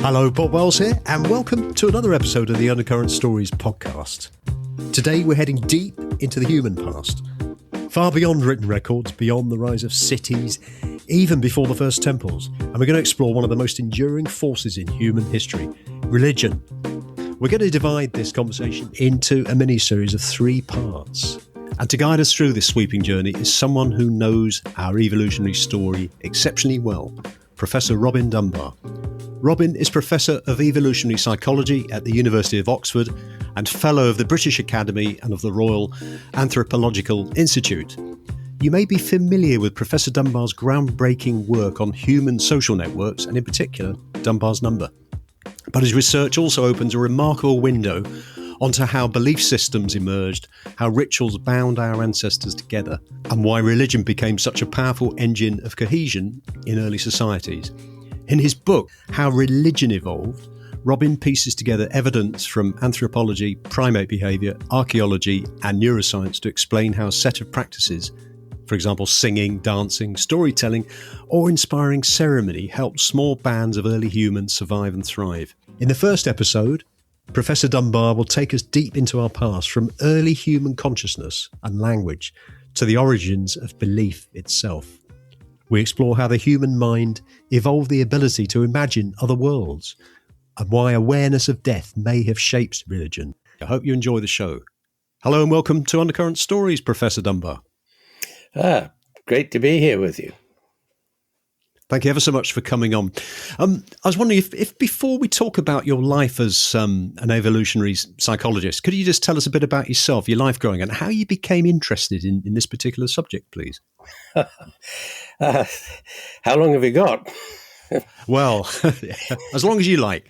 Hello, Bob Wells here, and welcome to another episode of the Undercurrent Stories podcast. Today we're heading deep into the human past, far beyond written records, beyond the rise of cities, even before the first temples, and we're going to explore one of the most enduring forces in human history, religion. We're going to divide this conversation into a mini-series of 3 parts. And to guide us through this sweeping journey is someone who knows our evolutionary story exceptionally well, Professor Robin Dunbar. Robin is Professor of Evolutionary Psychology at the University of Oxford and Fellow of the British Academy and of the Royal Anthropological Institute. You may be familiar with Professor Dunbar's groundbreaking work on human social networks and in particular Dunbar's number. But his research also opens a remarkable window onto how belief systems emerged, how rituals bound our ancestors together, and why religion became such a powerful engine of cohesion in early societies. In his book, How Religion Evolved, Robin pieces together evidence from anthropology, primate behaviour, archaeology and neuroscience to explain how a set of practices, for example singing, dancing, storytelling or inspiring ceremony, helped small bands of early humans survive and thrive. In the first episode, Professor Dunbar will take us deep into our past, from early human consciousness and language to the origins of belief itself. We explore how the human mind evolved the ability to imagine other worlds and why awareness of death may have shaped religion. I hope you enjoy the show. Hello and welcome to Undercurrent Stories, Professor Dunbar. Great to be here with you. Thank you ever so much for coming on. I was wondering if before we talk about your life as an evolutionary psychologist, could you just tell us a bit about yourself, your life growing up, and how you became interested in this particular subject, please? How long have you got? Well, as long as you like.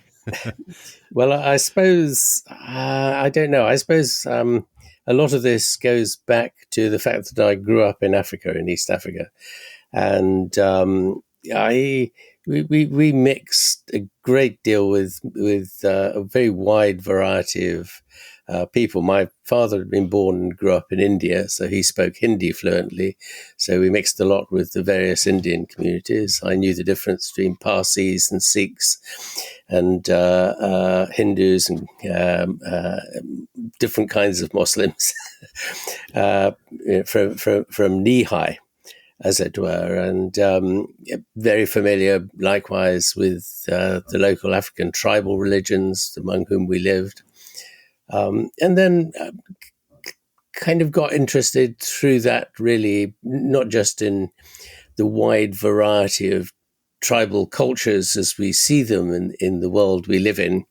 Well, I suppose, I don't know. I suppose a lot of this goes back to the fact that I grew up in Africa, in East Africa. And we mixed a great deal with a very wide variety of people. My father had been born and grew up in India, so he spoke Hindi fluently. So we mixed a lot with the various Indian communities. I knew the difference between Parsis and Sikhs and Hindus and different kinds of Muslims from knee high, as it were, and very familiar likewise with the local African tribal religions among whom we lived. And then kind of got interested through that, really, not just in the wide variety of tribal cultures as we see them in the world we live in,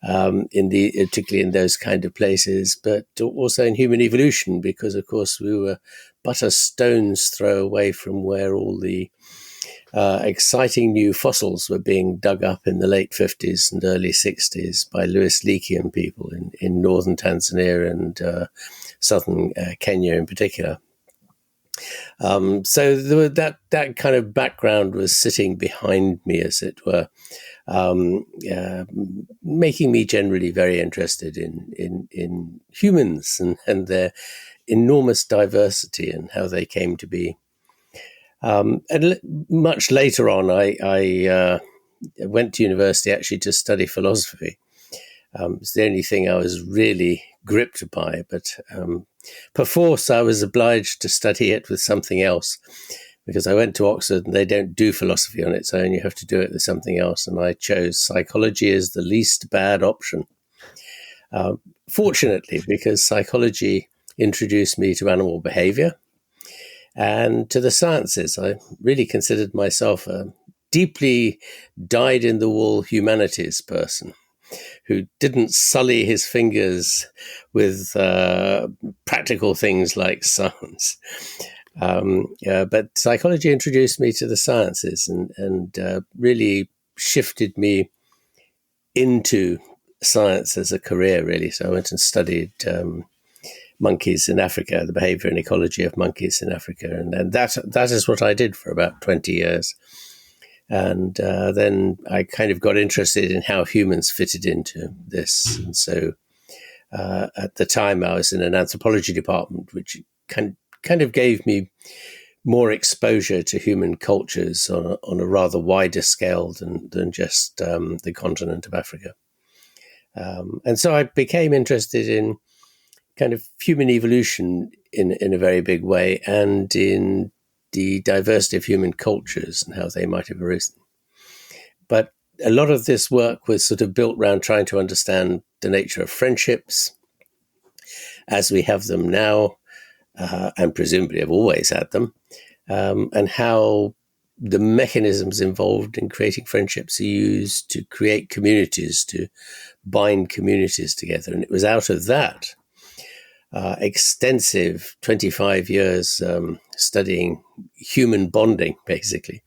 particularly in those kind of places, but also in human evolution, because, of course, we were but a stone's throw away from where all the exciting new fossils were being dug up in the late 50s and early 60s by Louis Leakey and people in northern Tanzania and southern Kenya in particular. So that kind of background was sitting behind me, as it were, making me generally very interested in humans and their enormous diversity and how they came to be. And much later on, I went to university actually to study philosophy. It's the only thing I was really gripped by, but perforce I was obliged to study it with something else, because I went to Oxford and they don't do philosophy on its own. You have to do it with something else. And I chose psychology as the least bad option. Fortunately, because psychology introduced me to animal behavior and to the sciences. I really considered myself a deeply dyed-in-the-wool humanities person who didn't sully his fingers with practical things like science. But psychology introduced me to the sciences and really shifted me into science as a career, really. So I went and studied monkeys in Africa, the behavior and ecology of monkeys in Africa. And that is what I did for about 20 years. And then I kind of got interested in how humans fitted into this. And so at the time I was in an anthropology department, which kind of gave me more exposure to human cultures on a rather wider scale than just the continent of Africa. And so I became interested in kind of human evolution in a very big way, and in the diversity of human cultures and how they might have arisen. But a lot of this work was sort of built around trying to understand the nature of friendships as we have them now, and presumably have always had them, and how the mechanisms involved in creating friendships are used to create communities, to bind communities together. And it was out of that extensive 25 years studying human bonding, basically,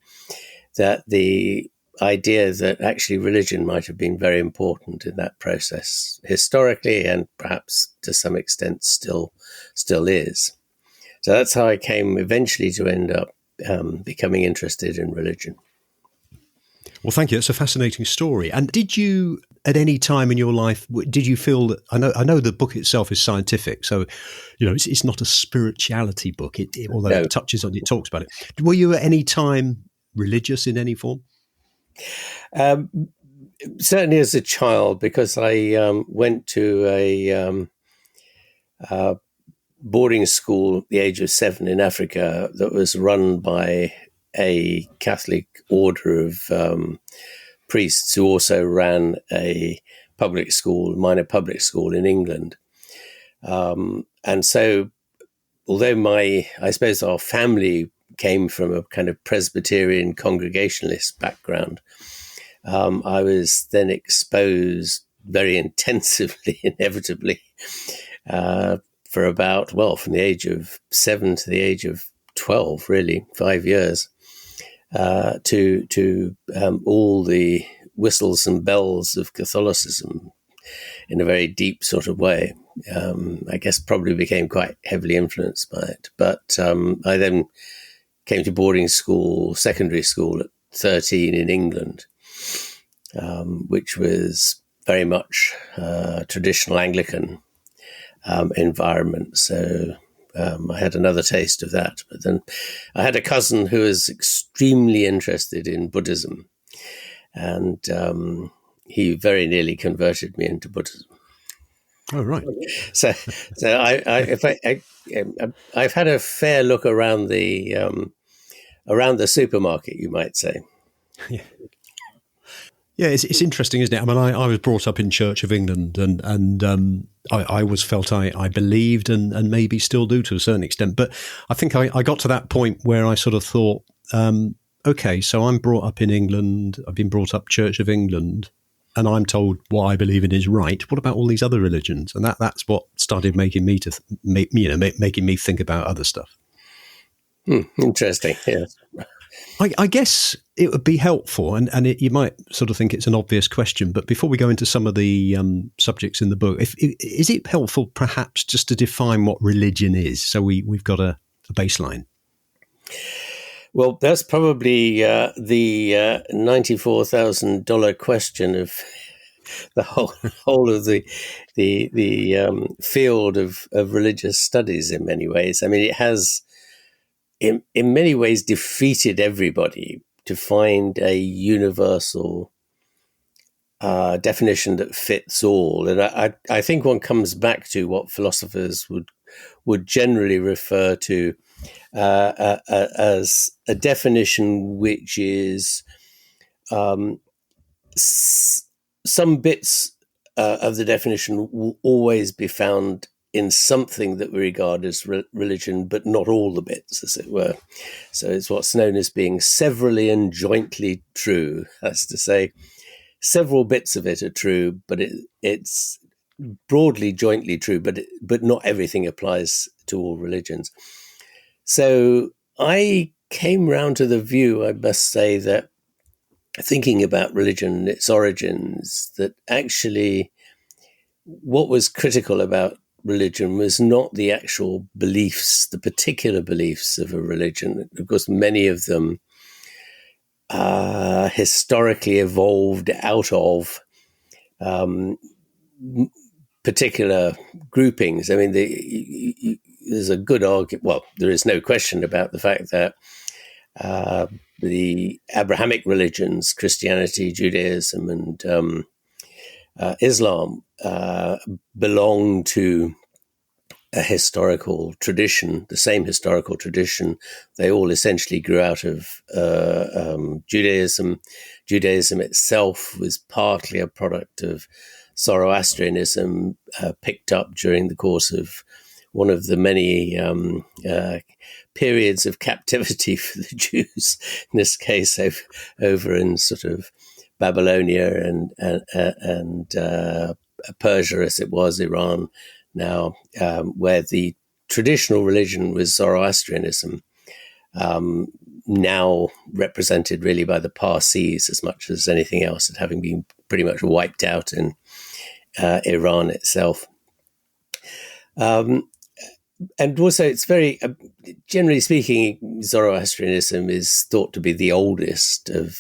that the idea that actually religion might have been very important in that process historically, and perhaps to some extent still is. So that's how I came eventually to end up becoming interested in religion. Well, thank you. It's a fascinating story. And did you, at any time in your life, did you feel that, I know the book itself is scientific, so, it's not a spirituality book, although No. it touches on, it talks about it. Were you at any time religious in any form? Certainly as a child, because I went to a boarding school at the age of 7 in Africa that was run by a Catholic order of priests who also ran a minor public school in England. And so, although I suppose our family came from a kind of Presbyterian Congregationalist background, I was then exposed very intensively, inevitably, for about, from the age of 7 to the age of 12, really, 5 years, to all the whistles and bells of Catholicism in a very deep sort of way. I guess probably became quite heavily influenced by it. But I then came to boarding school, secondary school at 13 in England, which was very much traditional Anglican environment. So I had another taste of that. But then I had a cousin who was extremely interested in Buddhism, and he very nearly converted me into Buddhism. Oh, right. So I've had a fair look around the supermarket, you might say. Yeah. Yeah, it's interesting, isn't it? I mean, I was brought up in Church of England, and I always felt I believed and maybe still do to a certain extent. But I think I got to that point where I sort of thought, okay, so I'm brought up in England. I've been brought up Church of England, and I'm told what I believe in is right. What about all these other religions? And that's what started making me making me think about other stuff. Interesting. Yeah. I guess it would be helpful, and you might sort of think it's an obvious question, but before we go into some of the subjects in the book, is it helpful perhaps just to define what religion is, so we've got a baseline? Well, that's probably the $94,000 question of the whole of the field of religious studies. In many ways, I mean, it has in many ways defeated everybody to find a universal definition that fits all. And I think one comes back to what philosophers would generally refer to as a definition which is some bits of the definition will always be found in something that we regard as religion, but not all the bits, as it were. So it's what's known as being severally and jointly true. That's to say, several bits of it are true, but it's broadly jointly true, but not everything applies to all religions. So I came round to the view, I must say, that thinking about religion and its origins, that actually what was critical about religion was not the actual beliefs, the particular beliefs of a religion. Of course, many of them historically evolved out of particular groupings. I mean, there's a good argument. Well, there is no question about the fact that the Abrahamic religions, Christianity, Judaism, and Islam, belong to a historical tradition, the same historical tradition. They all essentially grew out of Judaism. Judaism itself was partly a product of Zoroastrianism, picked up during the course of one of the many periods of captivity for the Jews, in this case over in sort of Babylonia and Persia, as it was, Iran now, where the traditional religion was Zoroastrianism, now represented really by the Parsis as much as anything else, having been pretty much wiped out in Iran itself. And also, it's very, generally speaking, Zoroastrianism is thought to be the oldest of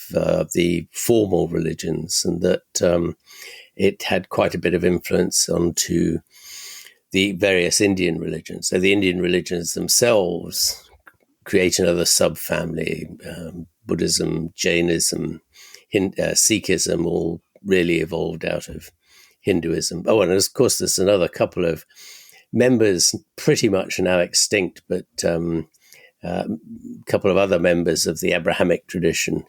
the formal religions, and that it had quite a bit of influence onto the various Indian religions. So the Indian religions themselves create another subfamily. Buddhism, Jainism, Sikhism all really evolved out of Hinduism. Oh, and of course, there's another couple of members pretty much now extinct, but a couple of other members of the Abrahamic tradition,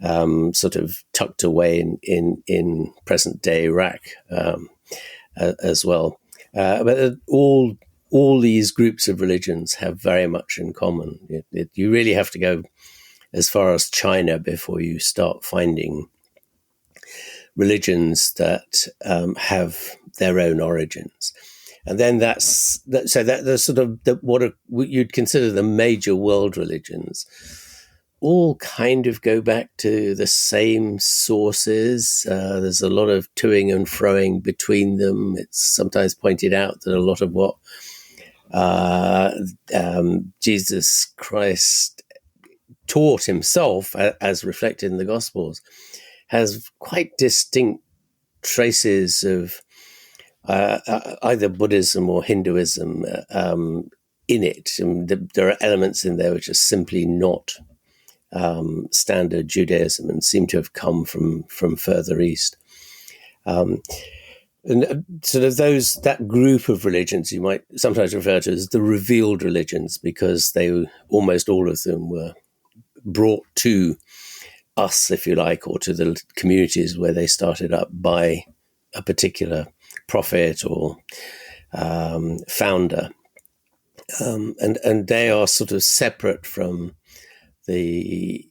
sort of tucked away in present-day Iraq as well. But all these groups of religions have very much in common. You really have to go as far as China before you start finding religions that have their own origins. And then that's sort of what you'd consider the major world religions all kind of go back to the same sources. There's a lot of toing and froing between them. It's sometimes pointed out that a lot of what Jesus Christ taught himself, as reflected in the Gospels, has quite distinct traces of either Buddhism or Hinduism in it. And there are elements in there which are simply not standard Judaism and seem to have come from further east. And sort of that group of religions you might sometimes refer to as the revealed religions, because almost all of them were brought to us, if you like, or to the communities where they started up by a particular prophet or founder. And they are sort of separate from the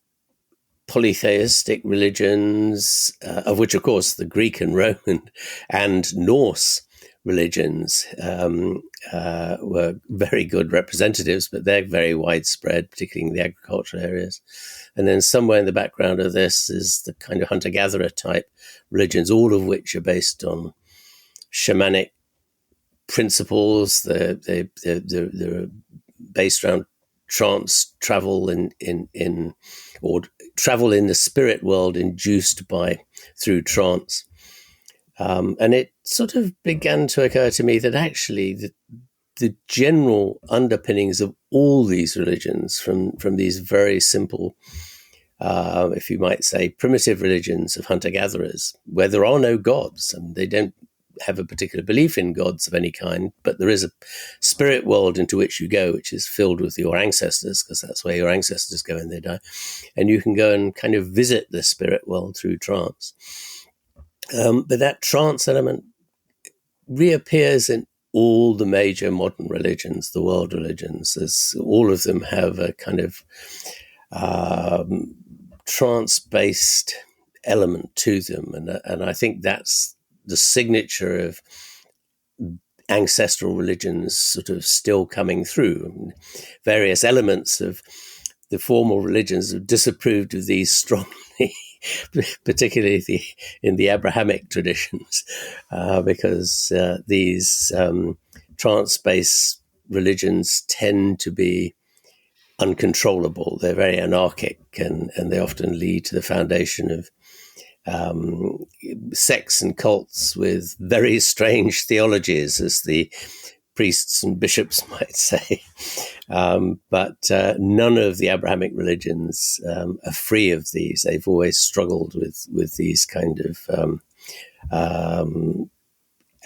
polytheistic religions, of which, of course, the Greek and Roman and Norse religions were very good representatives, but they're very widespread, particularly in the agricultural areas. And then somewhere in the background of this is the kind of hunter-gatherer type religions, all of which are based on shamanic principles. They're based around trance, travel or travel in the spirit world induced through trance. And it sort of began to occur to me that actually the general underpinnings of all these religions, from these very simple, if you might say, primitive religions of hunter-gatherers, where there are no gods, and they don't have a particular belief in gods of any kind, but there is a spirit world into which you go, which is filled with your ancestors, because that's where your ancestors go when they die. And you can go and kind of visit the spirit world through trance. But that trance element reappears in all the major modern religions, the world religions, as all of them have a kind of trance-based element to them. And I think that's the signature of ancestral religions sort of still coming through. Various elements of the formal religions have disapproved of these strongly, particularly in the Abrahamic traditions, because these trance-based religions tend to be uncontrollable. They're very anarchic, and they often lead to the foundation of sects and cults with very strange theologies, as the priests and bishops might say. But none of the Abrahamic religions are free of these. They've always struggled with these kind of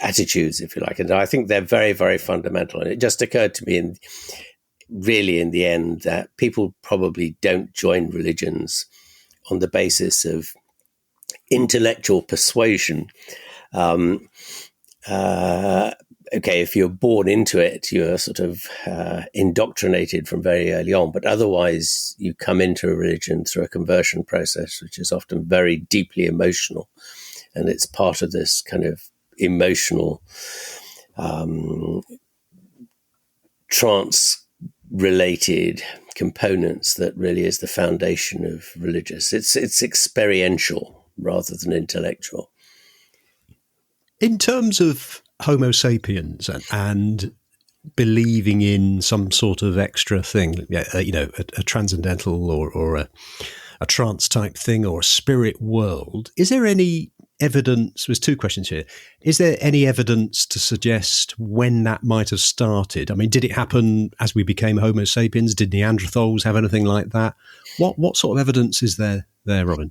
attitudes, if you like. And I think they're very, very fundamental. And it just occurred to me in the end that people probably don't join religions on the basis of intellectual persuasion. Okay, if you're born into it, you're sort of indoctrinated from very early on. But otherwise, you come into a religion through a conversion process, which is often very deeply emotional. And it's part of this kind of emotional trance-related components that really is the foundation of religious. It's experiential rather than intellectual. In terms of Homo sapiens and believing in some sort of extra thing, a transcendental or a trance type thing or a spirit world, is there any evidence? There's two questions here. Is there any evidence to suggest when that might have started? I mean, did it happen as we became Homo sapiens? Did Neanderthals have anything like that? What sort of evidence is there, Robin?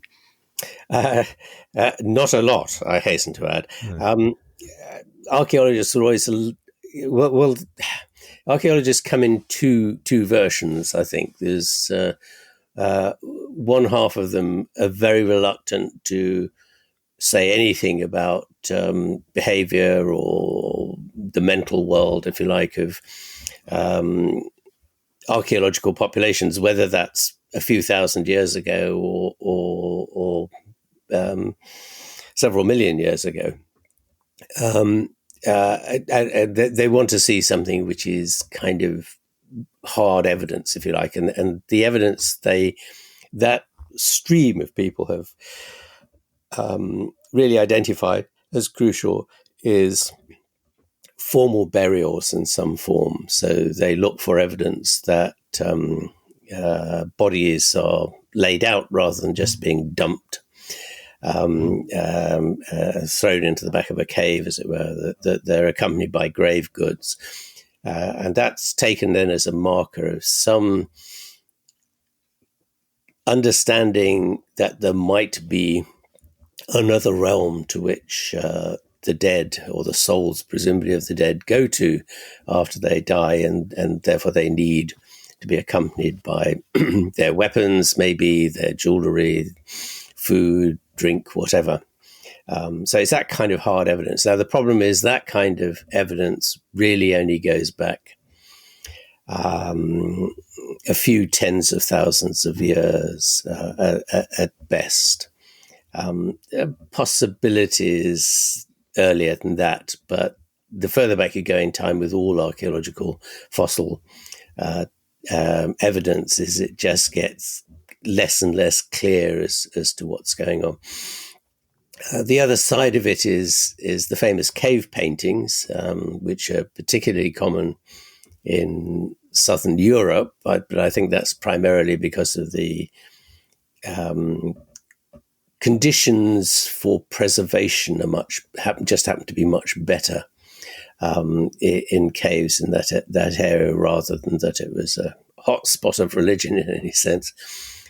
Not a lot, I hasten to add. No. Archaeologists are always archaeologists come in two versions. I think there's one half of them are very reluctant to say anything about behavior or the mental world, if you like, of archaeological populations, whether that's a few thousand years ago or several million years ago. They want to see something which is kind of hard evidence, if you like, and the evidence that stream of people have really identified as crucial is formal burials in some form. So they look for evidence that bodies are laid out rather than just being dumped, thrown into the back of a cave, as it were, that they're accompanied by grave goods. And that's taken then as a marker of some understanding that there might be another realm to which the dead, or the souls presumably of the dead, go to after they die, and therefore they need to be accompanied by their weapons, maybe their jewelry, food, drink, whatever. So it's that kind of hard evidence. Now, the problem is that kind of evidence really only goes back a few tens of thousands of years at best. Possibilities earlier than that, but the further back you go in time with all archaeological fossil evidence, is it just gets less and less clear as to what's going on. The other side of it is the famous cave paintings, which are particularly common in southern Europe, but I think that's primarily because of the conditions for preservation are happen to be much better in caves in that area, rather than that it was a hot spot of religion in any sense.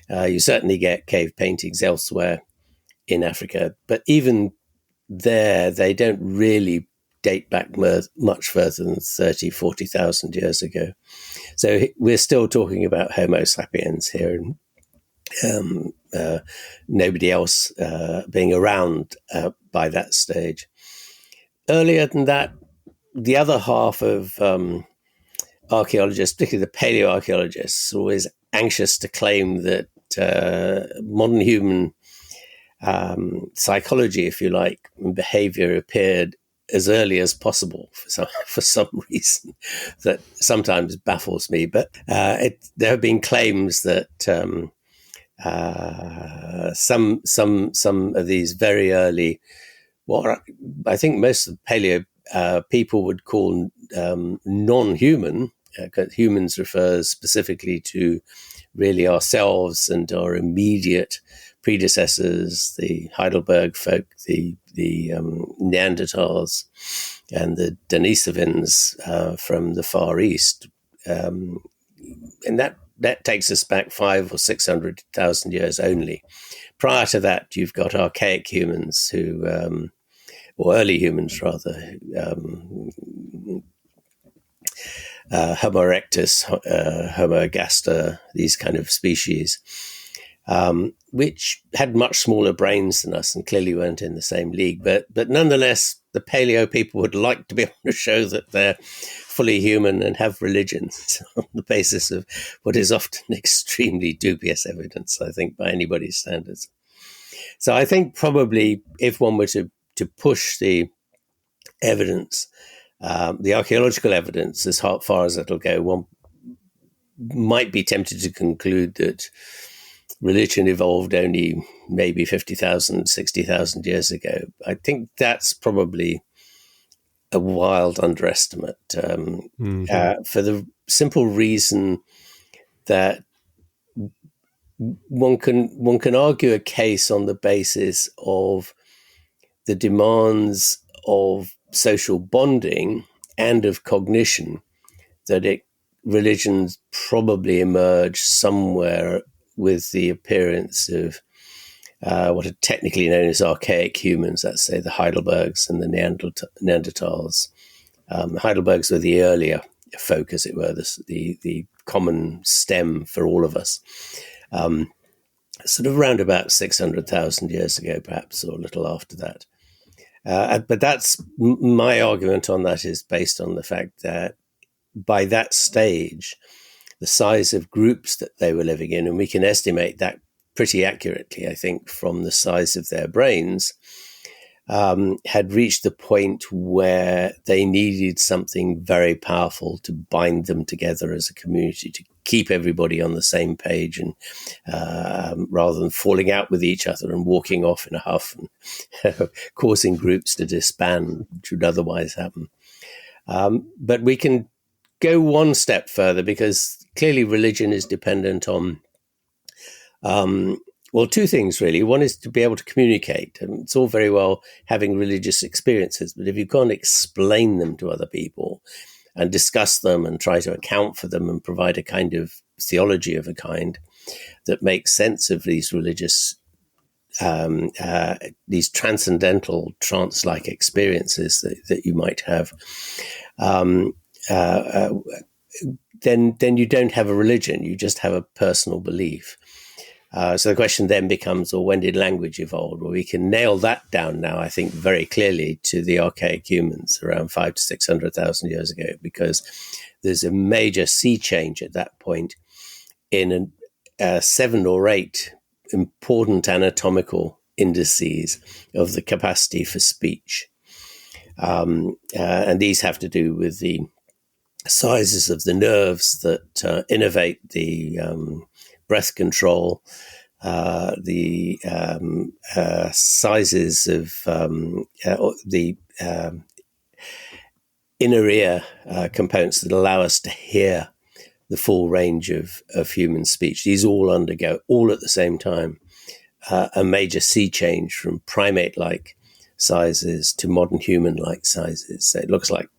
You certainly get cave paintings elsewhere in Africa, but even there, they don't really date back much further than 30, 40,000 years ago. So we're still talking about Homo sapiens here, and nobody else being around by that stage. Earlier than that, the other half of archaeologists, particularly the paleoarchaeologists, are always anxious to claim that modern human psychology, if you like, and behavior appeared as early as possible for some reason that sometimes baffles me. But there have been claims that some of these very early, what I think most of the paleo people would call non-human, because humans refers specifically to really ourselves and our immediate predecessors, the Heidelberg folk, the Neanderthals, and the Denisovans from the Far East. And that takes us back 500 or 600,000 years only. Prior to that, you've got archaic humans who, or early humans rather, Homo erectus, Homo ergaster, these kind of species, which had much smaller brains than us and clearly weren't in the same league. But nonetheless, the paleo people would like to be able to show that they're fully human and have religions on the basis of what is often extremely dubious evidence, I think, by anybody's standards. So I think probably if one were to push the evidence, the archaeological evidence, as far as it'll go, one might be tempted to conclude that religion evolved only maybe 50,000, 60,000 years ago. I think that's probably a wild underestimate for the simple reason that one can argue a case on the basis of the demands of social bonding and of cognition that religions probably emerged somewhere with the appearance of what are technically known as archaic humans, let's say the Heidelbergs and the Neanderthals. Heidelbergs were the earlier folk, as it were, the common stem for all of us. Sort of around about 600,000 years ago, perhaps, or a little after that. But that's my argument on that is based on the fact that by that stage, the size of groups that they were living in, and we can estimate that pretty accurately, I think, from the size of their brains, had reached the point where they needed something very powerful to bind them together as a community, to keep everybody on the same page, and rather than falling out with each other and walking off in a huff and causing groups to disband, which would otherwise happen. But we can go one step further, because clearly religion is dependent on two things, really. One is to be able to communicate. And it's all very well having religious experiences, but if you can't explain them to other people and discuss them and try to account for them and provide a kind of theology of a kind that makes sense of these religious, these transcendental trance-like experiences that you might have, then you don't have a religion, you just have a personal belief. So the question then becomes, well, when did language evolve? Well, we can nail that down now, I think, very clearly to the archaic humans around 500,000 to 600,000 years ago, because there's a major sea change at that point in 7 or 8 important anatomical indices of the capacity for speech. And these have to do with the sizes of the nerves that innervate the breath control, the sizes of the inner ear components that allow us to hear the full range of human speech. These all undergo, all at the same time, a major sea change from primate-like sizes to modern human-like sizes. So it looks like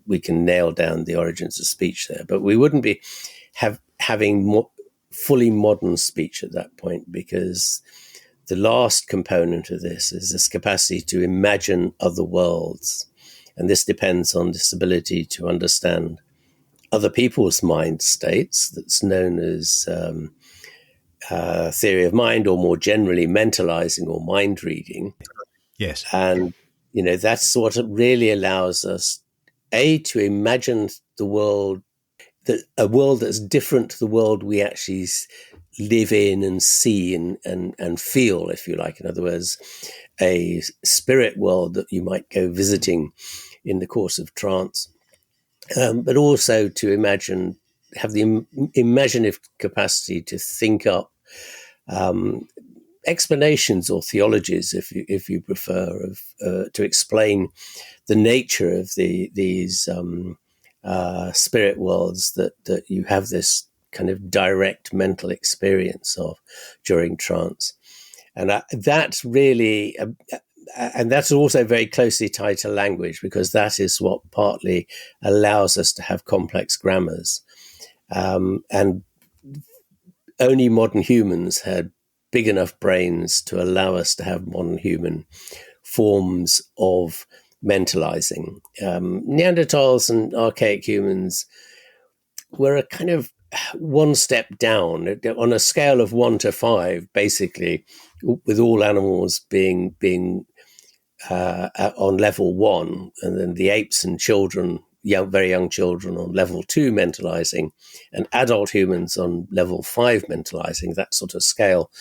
we can nail down the origins of speech there, but we wouldn't be having fully modern speech at that point, because the last component of this is this capacity to imagine other worlds. And this depends on this ability to understand other people's mind states, that's known as theory of mind, or more generally mentalizing or mind reading. Yes. And, that's what really allows us, to imagine the world, a world that's different to the world we actually live in and see and feel, if you like. In other words, a spirit world that you might go visiting in the course of trance, but also to have the imaginative capacity to think up explanations or theologies, if you prefer, to explain the nature of these spirit worlds that you have this kind of direct mental experience of during trance. And that's really and that's also very closely tied to language, because that is what partly allows us to have complex grammars. And only modern humans had big enough brains to allow us to have modern human forms of mentalizing. Neanderthals and archaic humans were a kind of one step down on a scale of 1 to 5, basically, with all animals being on level 1, and then the apes and children, very young children, on level 2 mentalizing, and adult humans on level 5 mentalizing, that sort of scale.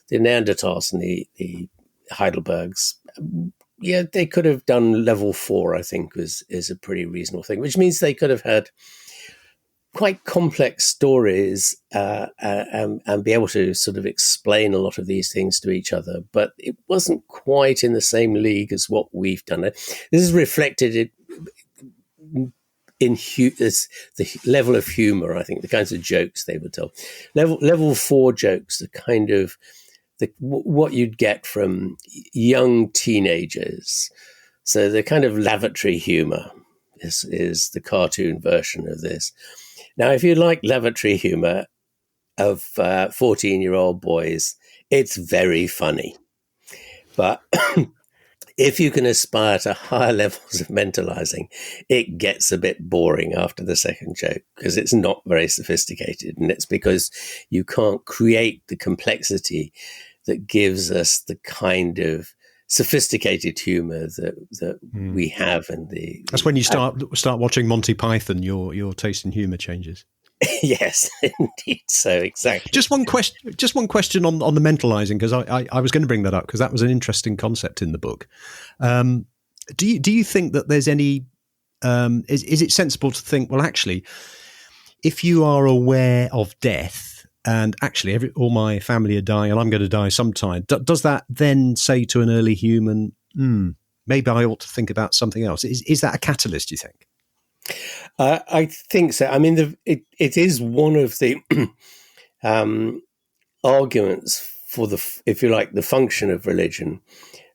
The Neanderthals and the Heidelbergs, they could have done level 4, I think, is a pretty reasonable thing, which means they could have had quite complex stories and be able to sort of explain a lot of these things to each other. But it wasn't quite in the same league as what we've done. This is reflected in the level of humor, I think, the kinds of jokes they would tell. Level 4 jokes, the kind of what you'd get from young teenagers. So the kind of lavatory humor is the cartoon version of this. Now, if you like lavatory humor of 14-year-old boys, it's very funny. But if you can aspire to higher levels of mentalizing, it gets a bit boring after the second joke, because it's not very sophisticated. And it's because you can't create the complexity that gives us the kind of sophisticated humor that we have in the. That's when you start watching Monty Python. Your taste in humor changes. Yes, indeed. So exactly. Just one question on the mentalizing, because I was going to bring that up because that was an interesting concept in the book. Do you think that there's any? Is it sensible to think, well, actually, if you are aware of death, and actually all my family are dying and I'm going to die sometime, does that then say to an early human, maybe I ought to think about something else? Is that a catalyst, do you think? I think so. I mean, it is one of the arguments for if you like, the function of religion.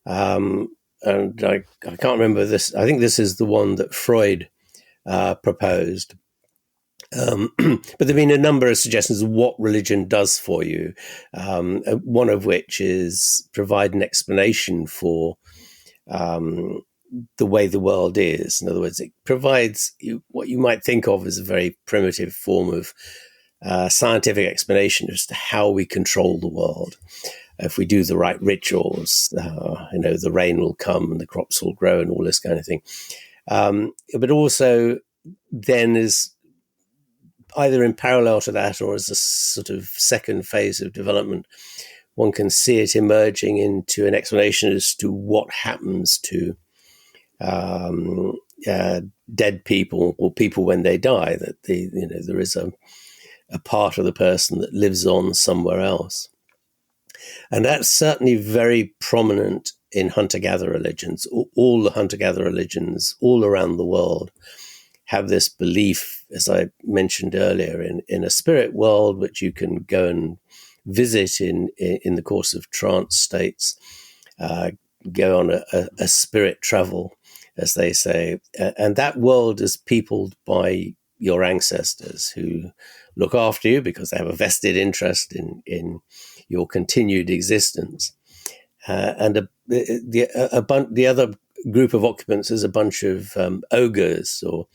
And I can't remember this. I think this is the one that Freud proposed. But there have been a number of suggestions of what religion does for you, one of which is provide an explanation for the way the world is. In other words, it provides what you might think of as a very primitive form of scientific explanation as to how we control the world. If we do the right rituals, the rain will come and the crops will grow and all this kind of thing. But also then is either in parallel to that or as a sort of second phase of development, one can see it emerging into an explanation as to what happens to dead people or people when they die, that there is a part of the person that lives on somewhere else. And that's certainly very prominent in hunter-gatherer religions. All the hunter-gatherer religions all around the world have this belief, as I mentioned earlier, in a spirit world which you can go and visit in the course of trance states, go on a spirit travel, as they say. And that world is peopled by your ancestors who look after you because they have a vested interest in your continued existence. And the other group of occupants is a bunch of ogres or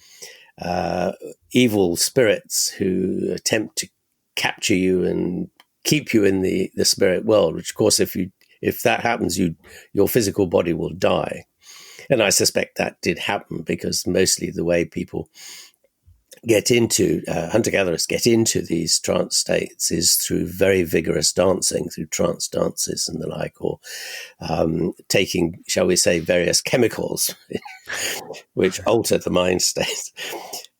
evil spirits who attempt to capture you and keep you in the spirit world, which of course if that happens, your physical body will die. And I suspect that did happen because mostly the way people get into hunter-gatherers get into these trance states is through very vigorous dancing, through trance dances and the like, or taking, shall we say, various chemicals which alter the mind state.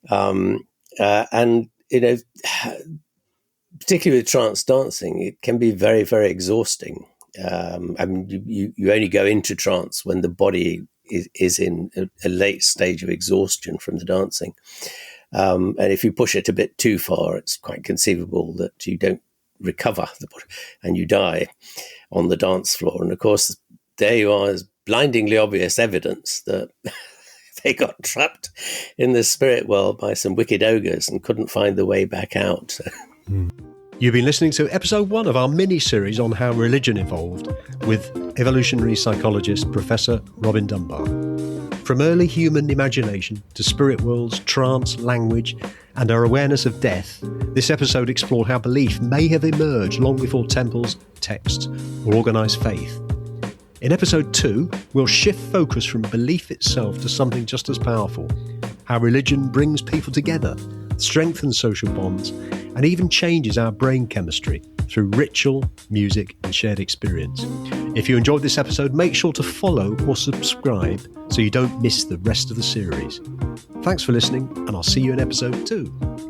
And particularly with trance dancing, it can be very, very exhausting. You only go into trance when the body is in a late stage of exhaustion from the dancing. And if you push it a bit too far, it's quite conceivable that you don't recover the body and you die on the dance floor. And of course, there you are, as blindingly obvious evidence that they got trapped in the spirit world by some wicked ogres and couldn't find the way back out. You've been listening to episode 1 of our mini-series on how religion evolved with evolutionary psychologist Professor Robin Dunbar. From early human imagination to spirit worlds, trance, language, and our awareness of death, this episode explored how belief may have emerged long before temples, texts, or organised faith. In episode 2, we'll shift focus from belief itself to something just as powerful: how religion brings people together, strengthens social bonds, and even changes our brain chemistry through ritual, music, and shared experience. If you enjoyed this episode, make sure to follow or subscribe so you don't miss the rest of the series. Thanks for listening, and I'll see you in episode 2.